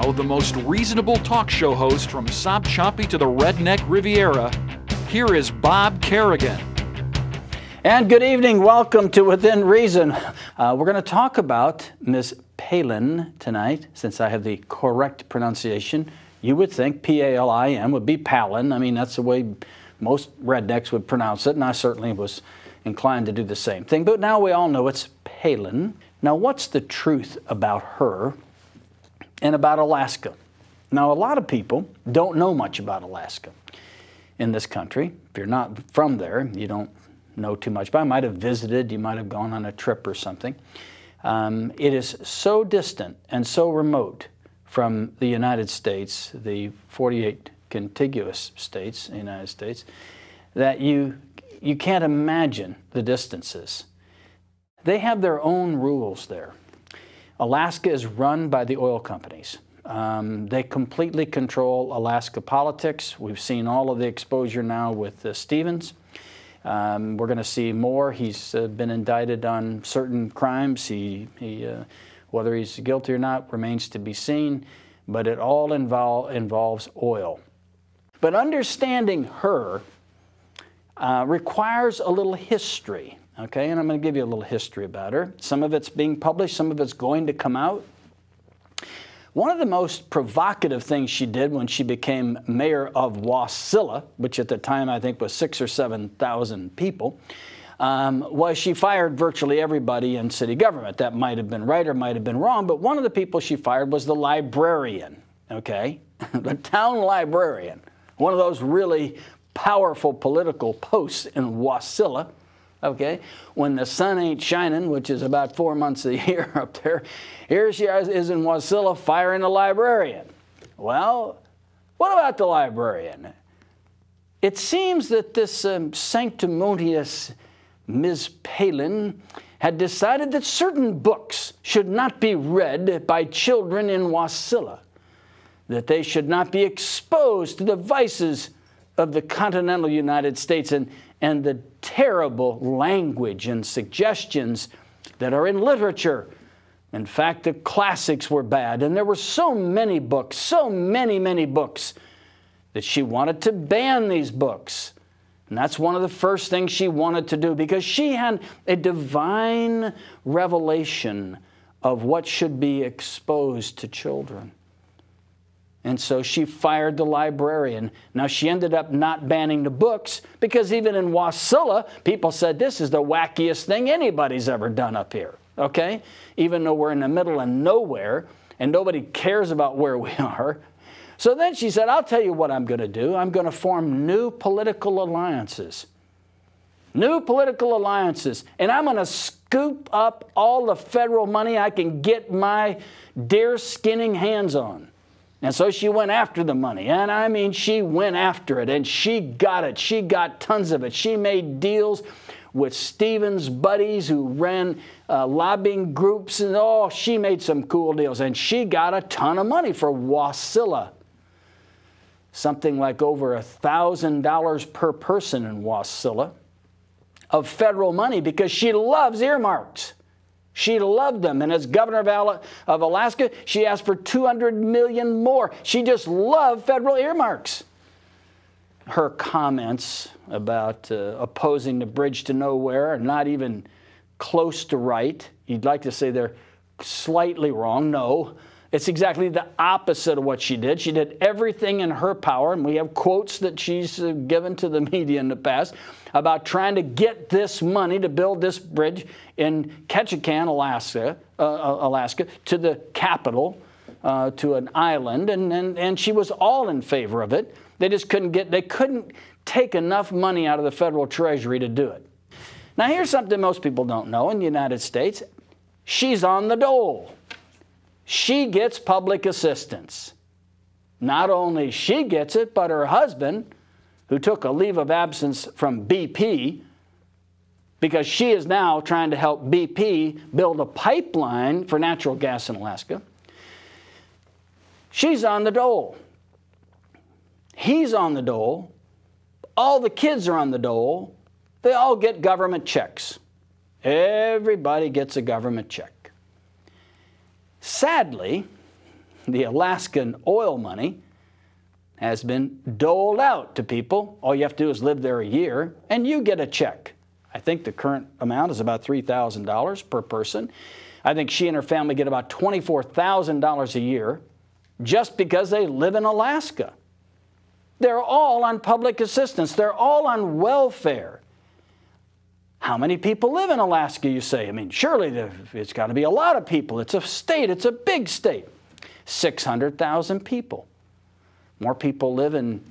now, the most reasonable talk show host from Sob Choppy to the Redneck Riviera, here is Bob Kerrigan. And good evening. Welcome to Within Reason. We're going to talk about Ms. Palin tonight, since I have the correct pronunciation. You would think P-A-L-I-N would be Palin. I mean, that's the way most rednecks would pronounce it, and I certainly was inclined to do the same thing. But now we all know it's Palin. Now, what's the truth about her and about Alaska? Now, a lot of people don't know much about Alaska in this country. If you're not from there, you don't know too much. But I might have visited, you might have gone on a trip or something. It is so distant and so remote from the United States, the 48 contiguous states in the United States, that you can't imagine the distances. They have their own rules there. Alaska is run by the oil companies. They completely control Alaska politics. We've seen all of the exposure now with Stevens. We're going to see more. He's been indicted on certain crimes. Whether he's guilty or not remains to be seen, but it all involves oil. But understanding her requires a little history. Okay, and I'm going to give you a little history about her. Some of it's being published, some of it's going to come out. One of the most provocative things she did when she became mayor of Wasilla, which at the time I think was 6,000 or 7,000 people, was she fired virtually everybody in city government. That might have been right or might have been wrong, but one of the people she fired was the librarian, okay? The town librarian, one of those really powerful political posts in Wasilla. Okay, when the sun ain't shining, which is about 4 months a year up there, here she is in Wasilla firing the librarian. Well, what about the librarian? It seems that this sanctimonious Ms. Palin had decided that certain books should not be read by children in Wasilla, that they should not be exposed to the vices of the continental United States and the terrible language and suggestions that are in literature. In fact, the classics were bad, and there were so many books, so many books, that she wanted to ban these books. And that's one of the first things she wanted to do, because she had a divine revelation of what should be exposed to children. And so she fired the librarian. Now, she ended up not banning the books, because even in Wasilla, people said, this is the wackiest thing anybody's ever done up here, okay? Even though we're in the middle of nowhere, and nobody cares about where we are. So then she said, I'll tell you what I'm going to do. I'm going to form new political alliances. New political alliances. And I'm going to scoop up all the federal money I can get my deer-skinning hands on. And so she went after the money, and I mean, she went after it, and she got it. She got tons of it. She made deals with Stevens' buddies who ran lobbying groups, and she made some cool deals. And she got a ton of money for Wasilla. Something like over $1,000 per person in Wasilla of federal money, because she loves earmarks. She loved them, and as governor of Alaska, she asked for $200 million more. She just loved federal earmarks. Her comments about opposing the bridge to nowhere are not even close to right. You'd like to say they're slightly wrong. No, it's exactly the opposite of what she did. She did everything in her power, and we have quotes that she's given to the media in the past about trying to get this money to build this bridge in Ketchikan, Alaska, to the capital, to an island, and she was all in favor of it. They just couldn't take enough money out of the federal treasury to do it. Now, here's something most people don't know in the United States. She's on the dole. She gets public assistance. Not only she gets it, but her husband, who took a leave of absence from BP, because she is now trying to help BP build a pipeline for natural gas in Alaska. She's on the dole. He's on the dole. All the kids are on the dole. They all get government checks. Everybody gets a government check. Sadly, the Alaskan oil money has been doled out to people. All you have to do is live there a year, and you get a check. I think the current amount is about $3,000 per person. I think she and her family get about $24,000 a year just because they live in Alaska. They're all on public assistance. They're all on welfare. How many people live in Alaska, you say? I mean, surely it's got to be a lot of people. It's a state. It's a big state. 600,000 people. More people live in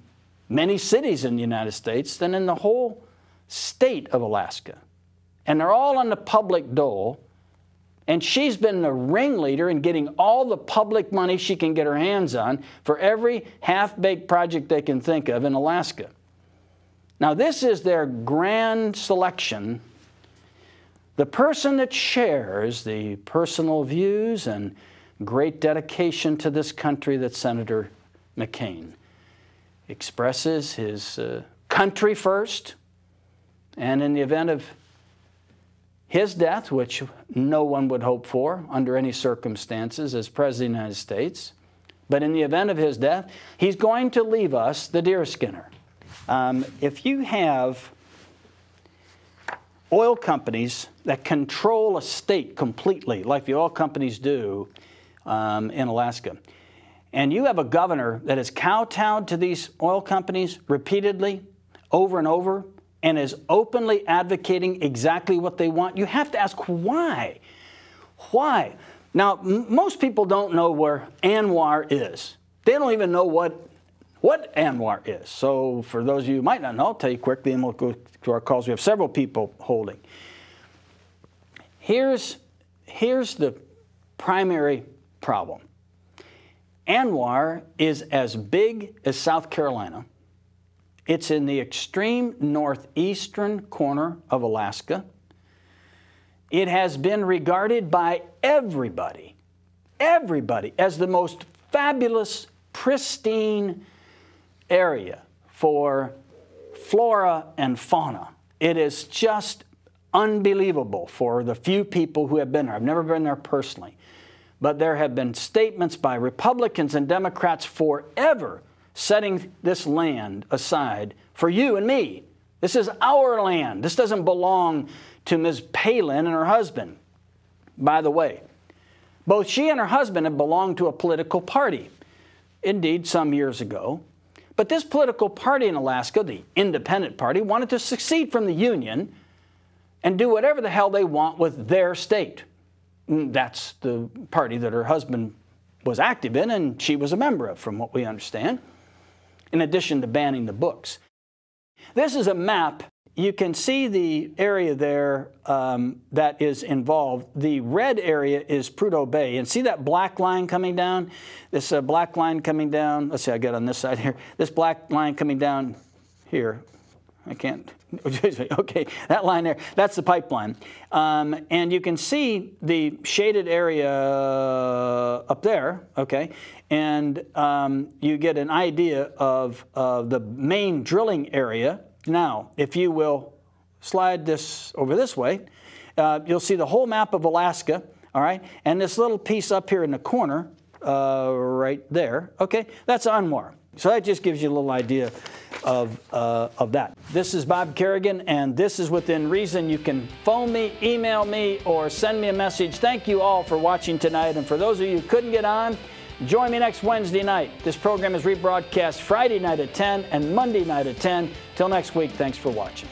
many cities in the United States than in the whole state of Alaska. And they're all on the public dole. And she's been the ringleader in getting all the public money she can get her hands on for every half-baked project they can think of in Alaska. Now, this is their grand selection. The person that shares the personal views and great dedication to this country that Senator McCain expresses his country first, and in the event of his death, which no one would hope for under any circumstances as President of the United States, but in the event of his death, he's going to leave us the deerskinner. If you have oil companies that control a state completely, like the oil companies do in Alaska, and you have a governor that has kowtowed to these oil companies repeatedly, over and over, and is openly advocating exactly what they want, you have to ask why. Why? Now, most people don't know where Anwar is. They don't even know what Anwar is. So for those of you who might not know, I'll tell you quickly, and we'll go to our calls. We have several people holding. Here's the primary problem. Anwar is as big as South Carolina. It's in the extreme northeastern corner of Alaska. It has been regarded by everybody, as the most fabulous, pristine area for flora and fauna. It is just unbelievable for the few people who have been there. I've never been there personally. But there have been statements by Republicans and Democrats forever setting this land aside for you and me. This is our land. This doesn't belong to Ms. Palin and her husband. By the way, both she and her husband have belonged to a political party, indeed, some years ago. But this political party in Alaska, the Independent Party, wanted to secede from the Union and do whatever the hell they want with their state. That's the party that her husband was active in and she was a member of, from what we understand, in addition to banning the books. This is a map. You can see the area there that is involved. The red area is Prudhoe Bay. And see that black line coming down? This black line coming down. Let's see, I got on this side here. This black line coming down here. I can't. Okay, that line there, that's the pipeline. And you can see the shaded area up there, okay? And you get an idea of the main drilling area. Now, if you will slide this over this way, you'll see the whole map of Alaska, all right? And this little piece up here in the corner, right there, okay? That's Anwar. So that just gives you a little idea of that. This is Bob Kerrigan, and this is Within Reason. You can phone me, email me, or send me a message. Thank you all for watching tonight. And for those of you who couldn't get on, join me next Wednesday night. This program is rebroadcast Friday night at 10 and Monday night at 10. Till next week, thanks for watching.